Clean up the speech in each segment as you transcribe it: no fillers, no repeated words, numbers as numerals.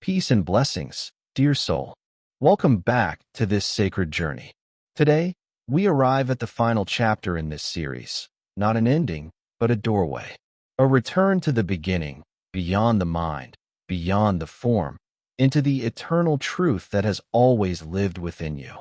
Peace and blessings, dear soul. Welcome back to this sacred journey. Today, we arrive at the final chapter in this series, not an ending, but a doorway. A return to the beginning, beyond the mind, beyond the form, into the eternal truth that has always lived within you.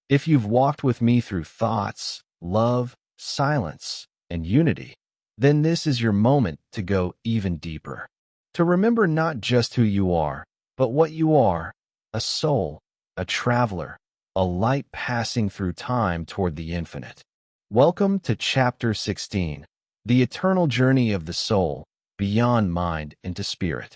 If you've walked with me through thoughts, love, silence, and unity, then this is your moment to go even deeper. To remember not just who you are, but what you are, a soul, a traveler, a light passing through time toward the infinite. Welcome to Chapter 16, the eternal journey of the soul, beyond mind into spirit.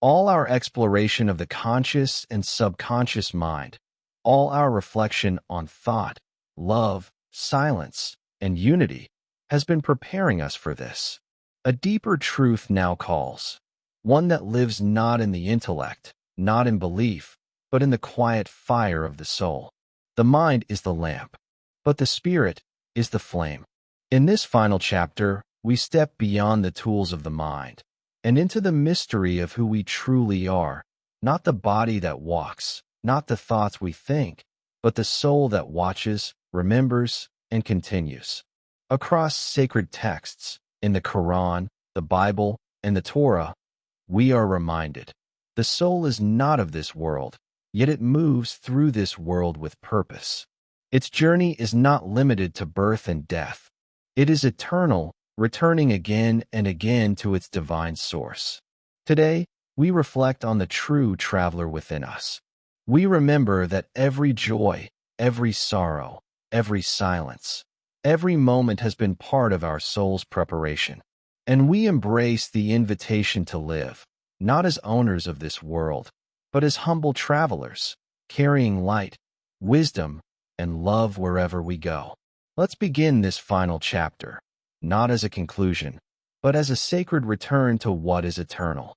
All our exploration of the conscious and subconscious mind, all our reflection on thought, love, silence, and unity has been preparing us for this. A deeper truth now calls, one that lives not in the intellect, not in belief, but in the quiet fire of the soul. The mind is the lamp, but the spirit is the flame. In this final chapter, we step beyond the tools of the mind and into the mystery of who we truly are, not the body that walks, not the thoughts we think, but the soul that watches, remembers, and continues. Across sacred texts, in the Quran, the Bible, and the Torah, we are reminded, the soul is not of this world, yet it moves through this world with purpose. Its journey is not limited to birth and death. It is eternal, returning again and again to its divine source. Today, we reflect on the true traveler within us. We remember that every joy, every sorrow, every silence, every moment has been part of our soul's preparation. And we embrace the invitation to live, not as owners of this world, but as humble travelers, carrying light, wisdom, and love wherever we go. Let's begin this final chapter, not as a conclusion, but as a sacred return to what is eternal.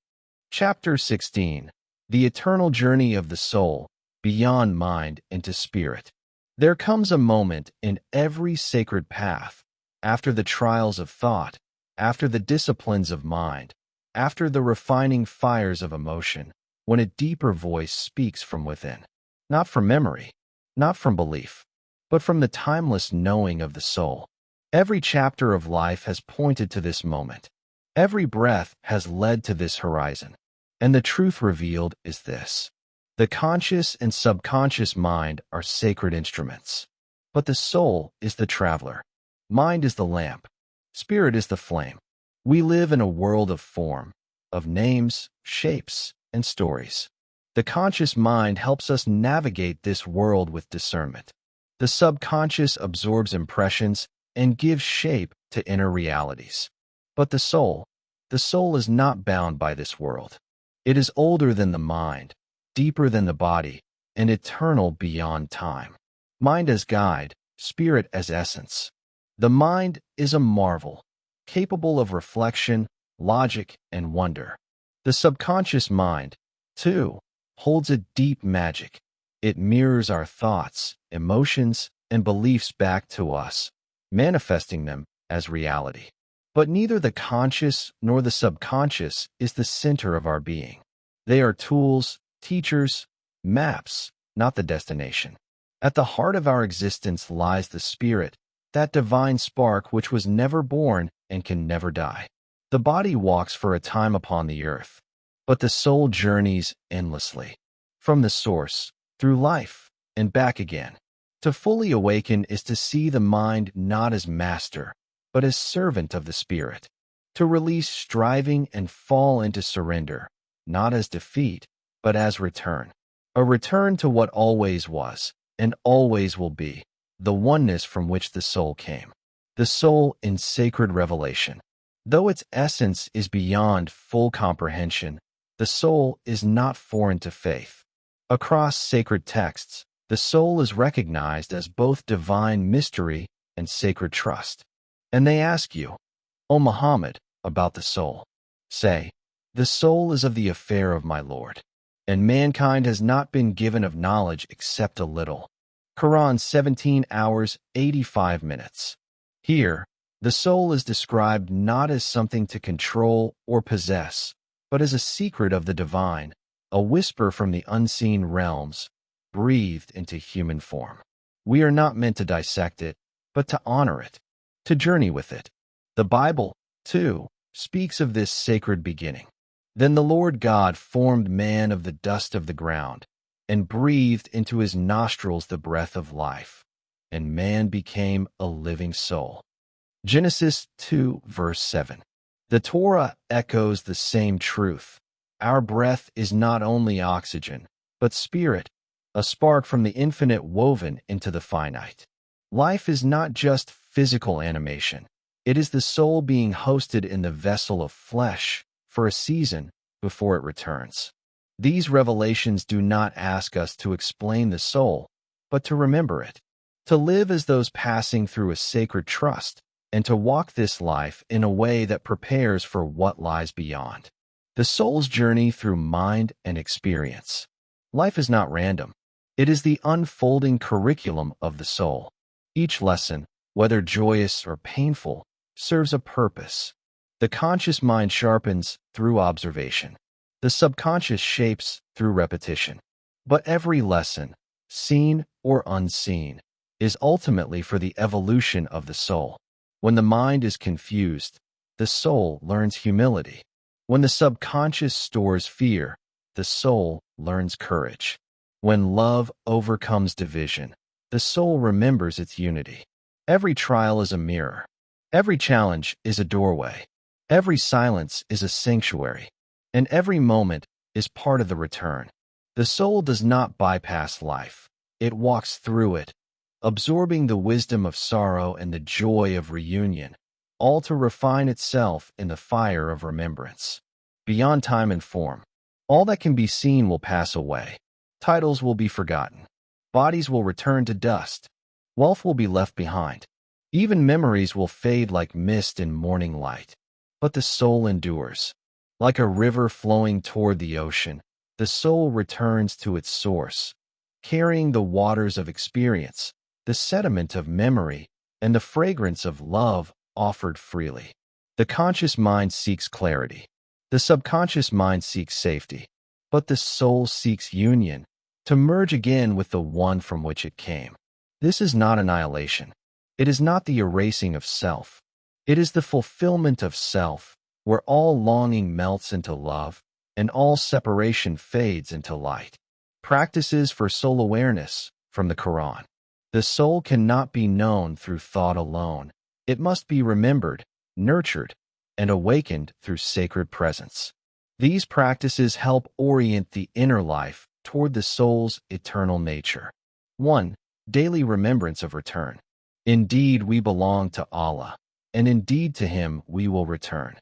Chapter 16, the eternal journey of the soul, beyond mind into spirit. There comes a moment in every sacred path, after the trials of thought, after the disciplines of mind, after the refining fires of emotion, when a deeper voice speaks from within, not from memory, not from belief, but from the timeless knowing of the soul. Every chapter of life has pointed to this moment. Every breath has led to this horizon. And the truth revealed is this. The conscious and subconscious mind are sacred instruments, but the soul is the traveler. Mind is the lamp. Spirit is the flame. We live in a world of form, of names, shapes, and stories. The conscious mind helps us navigate this world with discernment. The subconscious absorbs impressions and gives shape to inner realities. But the soul is not bound by this world. It is older than the mind, deeper than the body, and eternal beyond time. Mind as guide, spirit as essence. The mind is a marvel, capable of reflection, logic, and wonder. The subconscious mind, too, holds a deep magic. It mirrors our thoughts, emotions, and beliefs back to us, manifesting them as reality. But neither the conscious nor the subconscious is the center of our being. They are tools, teachers, maps, not the destination. At the heart of our existence lies the spirit, that divine spark which was never born and can never die. The body walks for a time upon the earth, but the soul journeys endlessly, from the source, through life, and back again. To fully awaken is to see the mind not as master, but as servant of the spirit. To release striving and fall into surrender, not as defeat, but as return. A return to what always was, and always will be, the oneness from which the soul came. The soul in sacred revelation. Though its essence is beyond full comprehension, the soul is not foreign to faith. Across sacred texts, the soul is recognized as both divine mystery and sacred trust. And they ask you, O Muhammad, about the soul. Say, the soul is of the affair of my Lord, and mankind has not been given of knowledge except a little. Quran 17 hours 85 minutes. Here, the soul is described not as something to control or possess, but as a secret of the divine, a whisper from the unseen realms, breathed into human form. We are not meant to dissect it, but to honor it, to journey with it. The Bible, too, speaks of this sacred beginning. Then the Lord God formed man of the dust of the ground, and breathed into his nostrils the breath of life, and man became a living soul. Genesis 2, verse 7. The Torah echoes the same truth. Our breath is not only oxygen, but spirit, a spark from the infinite woven into the finite. Life is not just physical animation. It is the soul being hosted in the vessel of flesh for a season before it returns. These revelations do not ask us to explain the soul, but to remember it, to live as those passing through a sacred trust, and to walk this life in a way that prepares for what lies beyond. The soul's journey through mind and experience. Life is not random. It is the unfolding curriculum of the soul. Each lesson, whether joyous or painful, serves a purpose. The conscious mind sharpens through observation. The subconscious shapes through repetition. But every lesson, seen or unseen, is ultimately for the evolution of the soul. When the mind is confused, the soul learns humility. When the subconscious stores fear, the soul learns courage. When love overcomes division, the soul remembers its unity. Every trial is a mirror. Every challenge is a doorway. Every silence is a sanctuary. And every moment is part of the return. The soul does not bypass life. It walks through it, absorbing the wisdom of sorrow and the joy of reunion, all to refine itself in the fire of remembrance. Beyond time and form, all that can be seen will pass away. Titles will be forgotten. Bodies will return to dust. Wealth will be left behind. Even memories will fade like mist in morning light. But the soul endures. Like a river flowing toward the ocean, the soul returns to its source, carrying the waters of experience, the sediment of memory, and the fragrance of love offered freely. The conscious mind seeks clarity. The subconscious mind seeks safety. But the soul seeks union, to merge again with the one from which it came. This is not annihilation. It is not the erasing of self. It is the fulfillment of self, where all longing melts into love, and all separation fades into light. Practices for soul awareness from the Quran. The soul cannot be known through thought alone. It must be remembered, nurtured, and awakened through sacred presence. These practices help orient the inner life toward the soul's eternal nature. 1. Daily remembrance of return. Indeed, we belong to Allah, and indeed to Him we will return.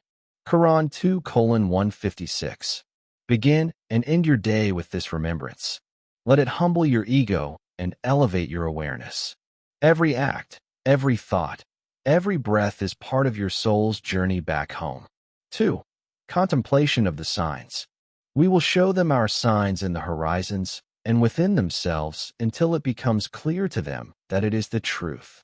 Quran 2:156. Begin and end your day with this remembrance. Let it humble your ego and elevate your awareness. Every act, every thought, every breath is part of your soul's journey back home. 2. Contemplation of the signs. We will show them our signs in the horizons and within themselves until it becomes clear to them that it is the truth.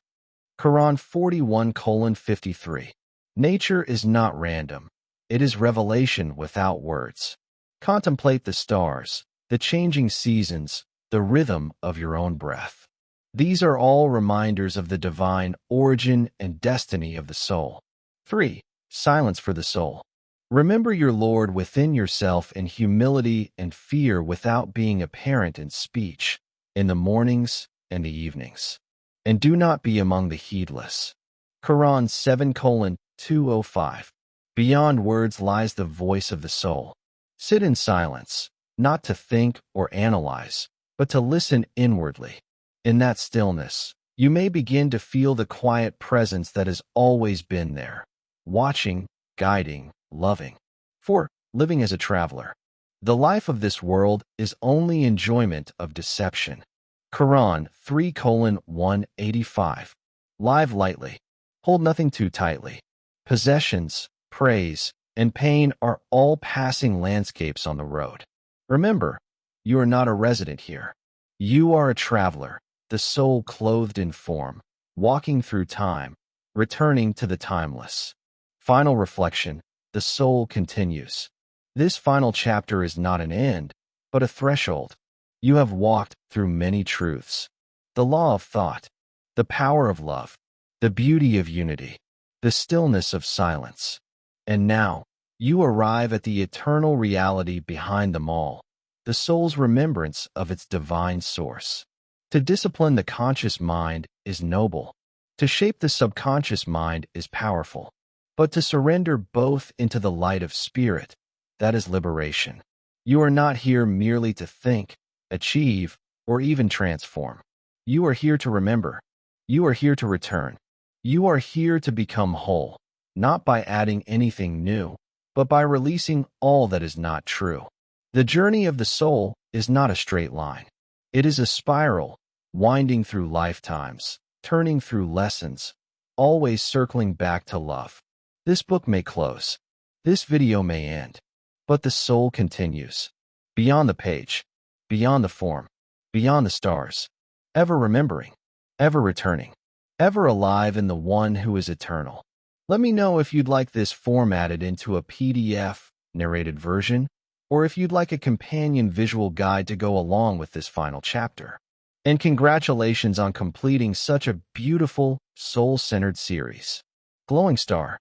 Quran 41:53. Nature is not random. It is revelation without words. Contemplate the stars, the changing seasons, the rhythm of your own breath. These are all reminders of the divine origin and destiny of the soul. 3. Silence for the soul. Remember your Lord within yourself in humility and fear without being apparent in speech, in the mornings and the evenings. And do not be among the heedless. Quran 7:205. Beyond words lies the voice of the soul. Sit in silence, not to think or analyze, but to listen inwardly. In that stillness, you may begin to feel the quiet presence that has always been there, watching, guiding, loving. 4. Living as a traveler. The life of this world is only enjoyment of deception. Quran 3:185. Live lightly. Hold nothing too tightly. Possessions, praise, and pain are all passing landscapes on the road. Remember, you are not a resident here. You are a traveler, the soul clothed in form, walking through time, returning to the timeless. Final reflection, the soul continues. This final chapter is not an end, but a threshold. You have walked through many truths. The law of thought, the power of love, the beauty of unity, the stillness of silence. And now, you arrive at the eternal reality behind them all, the soul's remembrance of its divine source. To discipline the conscious mind is noble. To shape the subconscious mind is powerful. But to surrender both into the light of spirit, that is liberation. You are not here merely to think, achieve, or even transform. You are here to remember. You are here to return. You are here to become whole, not by adding anything new, but by releasing all that is not true. The journey of the soul is not a straight line. It is a spiral, winding through lifetimes, turning through lessons, always circling back to love. This book may close. This video may end. But the soul continues. Beyond the page, beyond the form, beyond the stars. Ever remembering, ever returning, ever alive in the one who is eternal. Let me know if you'd like this formatted into a PDF, narrated version, or if you'd like a companion visual guide to go along with this final chapter. And congratulations on completing such a beautiful, soul-centered series. Glowing Star.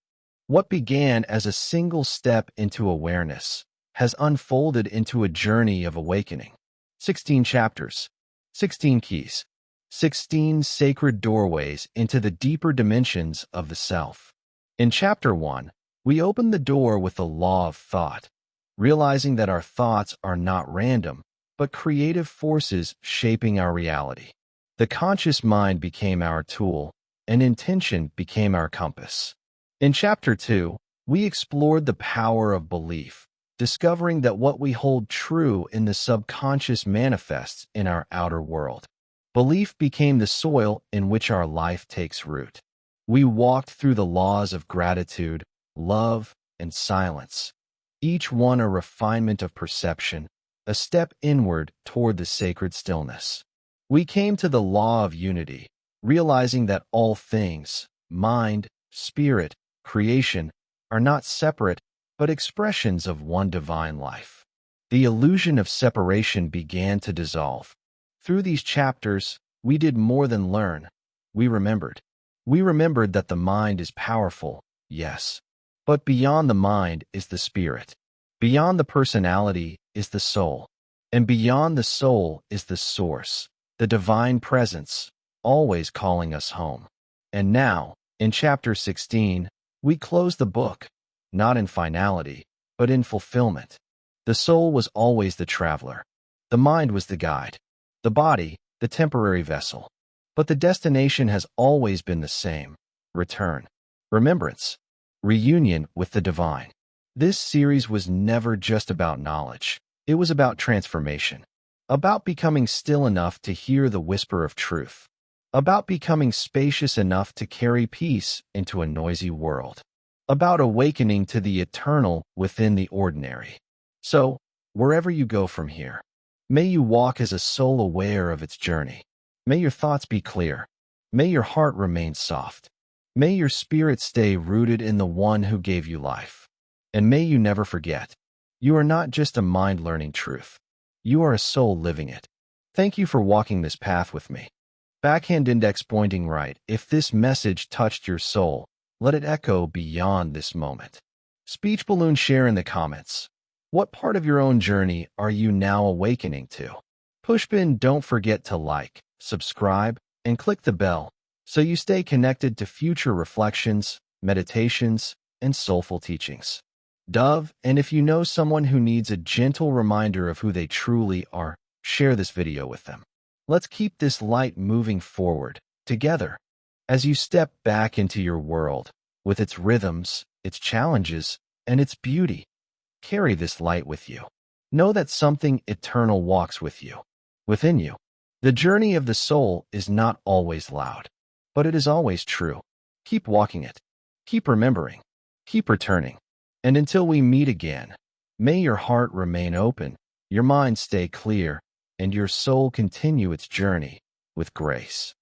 What began as a single step into awareness has unfolded into a journey of awakening. 16 chapters, 16 keys, 16 sacred doorways into the deeper dimensions of the self. In Chapter 1, we open the door with the law of thought, realizing that our thoughts are not random, but creative forces shaping our reality. The conscious mind became our tool, and intention became our compass. In Chapter 2, we explored the power of belief, discovering that what we hold true in the subconscious manifests in our outer world. Belief became the soil in which our life takes root. We walked through the laws of gratitude, love, and silence, each one a refinement of perception, a step inward toward the sacred stillness. We came to the law of unity, realizing that all things, mind, spirit, creation, are not separate, but expressions of one divine life. The illusion of separation began to dissolve. Through these chapters, we did more than learn. We remembered. We remembered that the mind is powerful, yes, but beyond the mind is the spirit. Beyond the personality is the soul. And beyond the soul is the source, the divine presence, always calling us home. And now, in Chapter 16, we close the book, not in finality, but in fulfillment. The soul was always the traveler. The mind was the guide. The body, the temporary vessel. But the destination has always been the same: return, remembrance, reunion with the divine. This series was never just about knowledge. It was about transformation, about becoming still enough to hear the whisper of truth, about becoming spacious enough to carry peace into a noisy world, about awakening to the eternal within the ordinary. So, wherever you go from here, may you walk as a soul aware of its journey. May your thoughts be clear. May your heart remain soft. May your spirit stay rooted in the one who gave you life. And may you never forget, you are not just a mind learning truth. You are a soul living it. Thank you for walking this path with me. Backhand index pointing right. If this message touched your soul, let it echo beyond this moment. Speech balloon share in the comments. What part of your own journey are you now awakening to? Pushpin, don't forget to like, subscribe, and click the bell so you stay connected to future reflections, meditations, and soulful teachings. Dove, and if you know someone who needs a gentle reminder of who they truly are, share this video with them. Let's keep this light moving forward, together. As you step back into your world, with its rhythms, its challenges, and its beauty, carry this light with you. Know that something eternal walks with you, within you. The journey of the soul is not always loud, but it is always true. Keep walking it. Keep remembering. Keep returning. And until we meet again, may your heart remain open, your mind stay clear, and your soul continue its journey with grace.